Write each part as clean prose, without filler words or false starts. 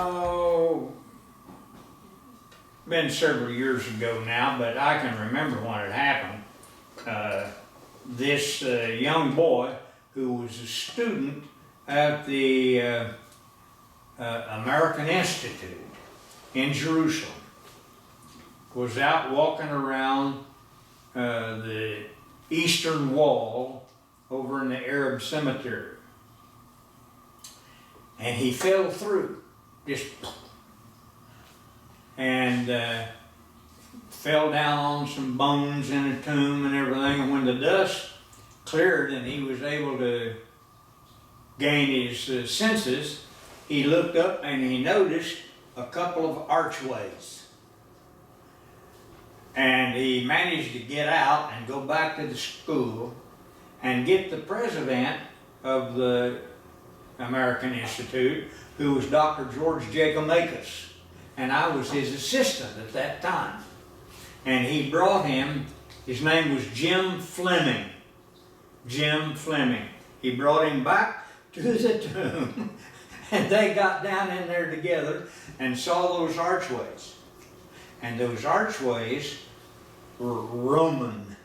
Oh, been several years ago now, but I can remember when it happened. This young boy who was a student at the American Institute in Jerusalem was out walking around the eastern wall over in the Arab cemetery, and he fell through, just, and fell down on some bones in a tomb and everything. And when the dust cleared and he was able to gain his senses, he looked up and he noticed a couple of archways. And he managed to get out and go back to the school and get the president of the American Institute, who was Dr. George Jacomakis, and I was his assistant at that time. And he brought him, his name was Jim Fleming. Jim Fleming. He brought him back to the tomb, and they got down in there together and saw those archways. And those archways were Roman,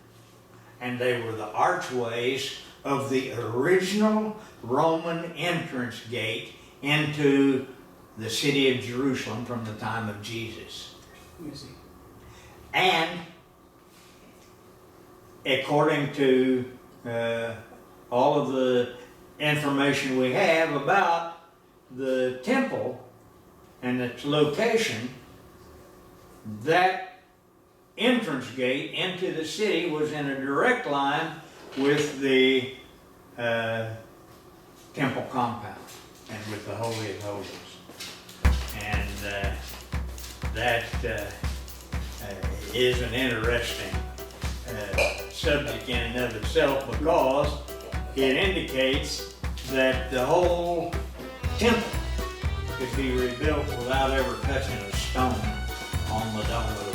and they were the archways of the original Roman entrance gate into the city of Jerusalem from the time of Jesus. And according to all of the information we have about the temple and its location, that entrance gate into the city was in a direct line with the temple compound and with the Holy of Holies. And that is an interesting subject in and of itself, because it indicates that the whole temple could be rebuilt without ever touching a stone on the dome of the